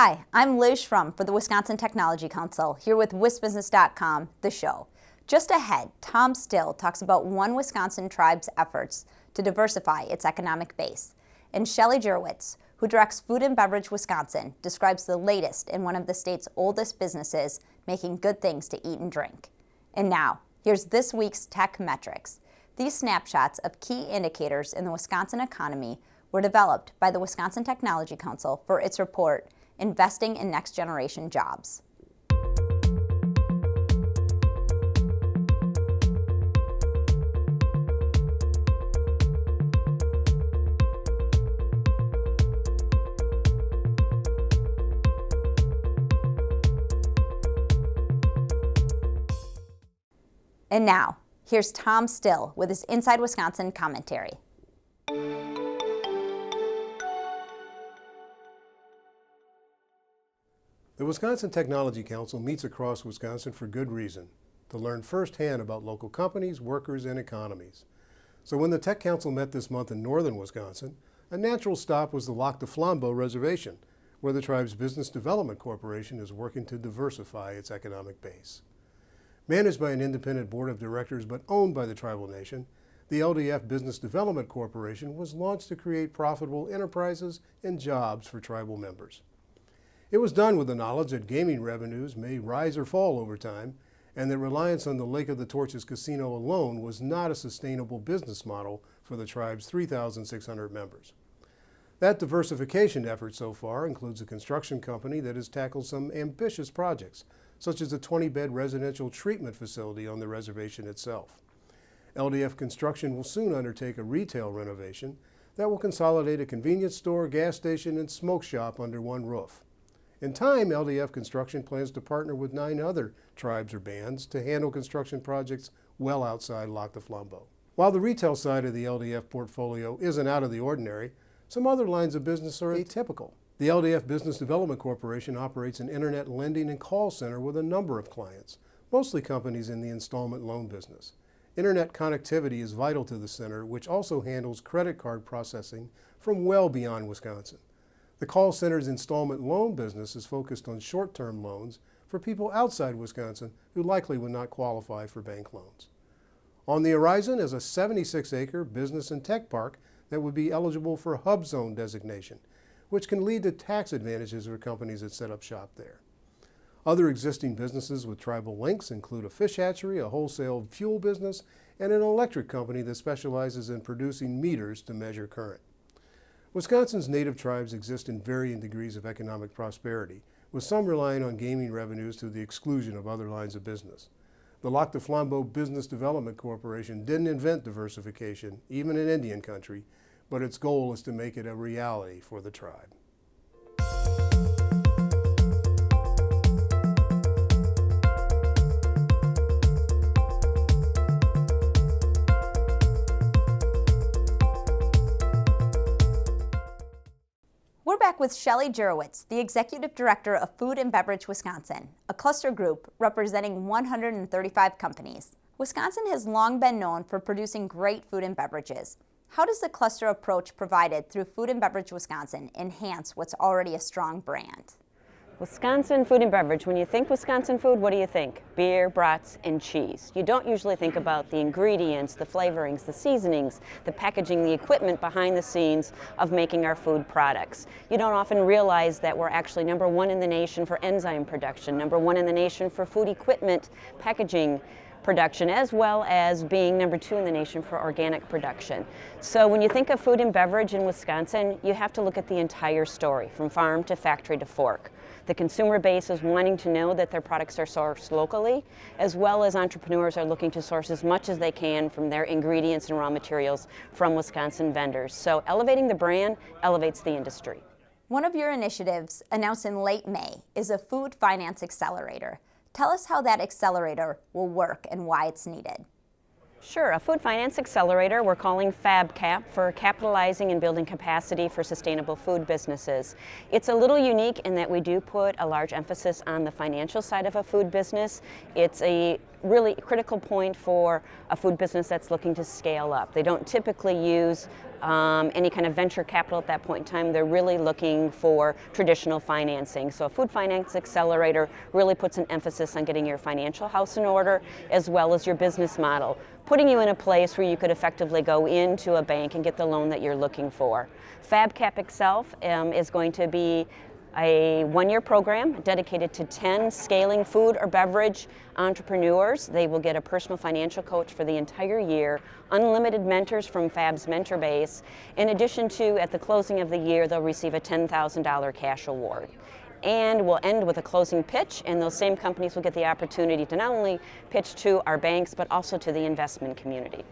Hi, I'm Liz Schrum for the Wisconsin Technology Council, here with WisBusiness.com, the show. Just ahead, Tom Still talks about one Wisconsin tribe's efforts to diversify its economic base. And Shelley Jurowitz, who directs Food and Beverage Wisconsin, describes the latest in one of the state's oldest businesses making good things to eat and drink. And now, here's this week's Tech Metrics. These snapshots of key indicators in the Wisconsin economy were developed by the Wisconsin Technology Council for its report, Investing in Next Generation Jobs. And now, here's Tom Still with his Inside Wisconsin commentary. The Wisconsin Technology Council meets across Wisconsin for good reason, to learn firsthand about local companies, workers, and economies. So when the Tech Council met this month in northern Wisconsin, a natural stop was the Lac de Flambeau Reservation, where the tribe's Business Development Corporation is working to diversify its economic base. Managed by an independent board of directors but owned by the tribal nation, the LDF Business Development Corporation was launched to create profitable enterprises and jobs for tribal members. It was done with the knowledge that gaming revenues may rise or fall over time, and that reliance on the Lake of the Torches casino alone was not a sustainable business model for the tribe's 3,600 members. That diversification effort so far includes a construction company that has tackled some ambitious projects, such as a 20-bed residential treatment facility on the reservation itself. LDF Construction will soon undertake a retail renovation that will consolidate a convenience store, gas station, and smoke shop under one roof. In time, LDF Construction plans to partner with 9 other tribes or bands to handle construction projects well outside Lac de Flambeau. While the retail side of the LDF portfolio isn't out of the ordinary, some other lines of business are atypical. The LDF Business Development Corporation operates an internet lending and call center with a number of clients, mostly companies in the installment loan business. Internet connectivity is vital to the center, which also handles credit card processing from well beyond Wisconsin. The call center's installment loan business is focused on short-term loans for people outside Wisconsin who likely would not qualify for bank loans. On the horizon is a 76-acre business and tech park that would be eligible for hub zone designation, which can lead to tax advantages for companies that set up shop there. Other existing businesses with tribal links include a fish hatchery, a wholesale fuel business, and an electric company that specializes in producing meters to measure current. Wisconsin's native tribes exist in varying degrees of economic prosperity, with some relying on gaming revenues to the exclusion of other lines of business. The Lac de Flambeau Business Development Corporation didn't invent diversification, even in Indian country, but its goal is to make it a reality for the tribe. We're back with Shelley Jurowitz, the Executive Director of Food and Beverage Wisconsin, a cluster group representing 135 companies. Wisconsin has long been known for producing great food and beverages. How does the cluster approach provided through Food and Beverage Wisconsin enhance what's already a strong brand? Wisconsin food and beverage, when you think Wisconsin food, what do you think? Beer, brats, and cheese. You don't usually think about the ingredients, the flavorings, the seasonings, the packaging, the equipment behind the scenes of making our food products. You don't often realize that we're actually #1 in the nation for enzyme production, #1 in the nation for food equipment packaging production, as well as being #2 in the nation for organic production. So when you think of food and beverage in Wisconsin, you have to look at the entire story, from farm to factory to fork. The consumer base is wanting to know that their products are sourced locally, as well as entrepreneurs are looking to source as much as they can from their ingredients and raw materials from Wisconsin vendors. So elevating the brand elevates the industry. One of your initiatives, announced in late May, is a food finance accelerator. Tell us how that accelerator will work and why it's needed. Sure, a food finance accelerator we're calling FabCap for capitalizing and building capacity for sustainable food businesses. It's a little unique in that we do put a large emphasis on the financial side of a food business. It's a really critical point for a food business that's looking to scale up. They don't typically use any kind of venture capital at that point in time. They're really looking for traditional financing. So a food finance accelerator really puts an emphasis on getting your financial house in order as well as your business model, putting you in a place where you could effectively go into a bank and get the loan that you're looking for. FabCap itself is going to be a one-year program dedicated to 10 scaling food or beverage entrepreneurs. They will get a personal financial coach for the entire year, unlimited mentors from Fab's mentor base. In addition to, at the closing of the year, they'll receive a $10,000 cash award. And we'll end with a closing pitch, and those same companies will get the opportunity to not only pitch to our banks, but also to the investment community.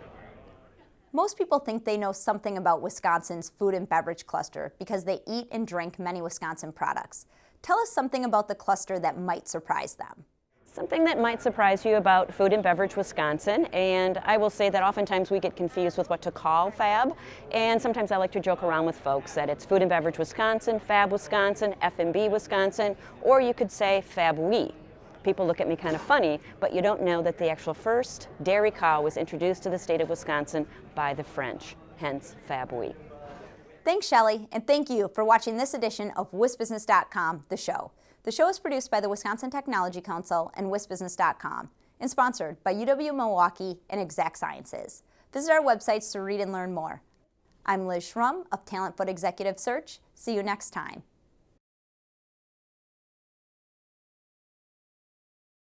Most people think they know something about Wisconsin's food and beverage cluster because they eat and drink many Wisconsin products. Tell us something about the cluster that might surprise them. Something that might surprise you about Food and Beverage Wisconsin, and I will say that oftentimes we get confused with what to call Fab, and sometimes I like to joke around with folks that it's Food and Beverage Wisconsin, Fab Wisconsin, F&B Wisconsin, or you could say Fab We. People look at me kind of funny, but you don't know that the actual first dairy cow was introduced to the state of Wisconsin by the French, hence Fab We. Thanks, Shelley, and thank you for watching this edition of WisBusiness.com, the show. The show is produced by the Wisconsin Technology Council and WisBusiness.com and sponsored by UW-Milwaukee and Exact Sciences. Visit our websites to read and learn more. I'm Liz Schrum of Talent Foot Executive Search. See you next time.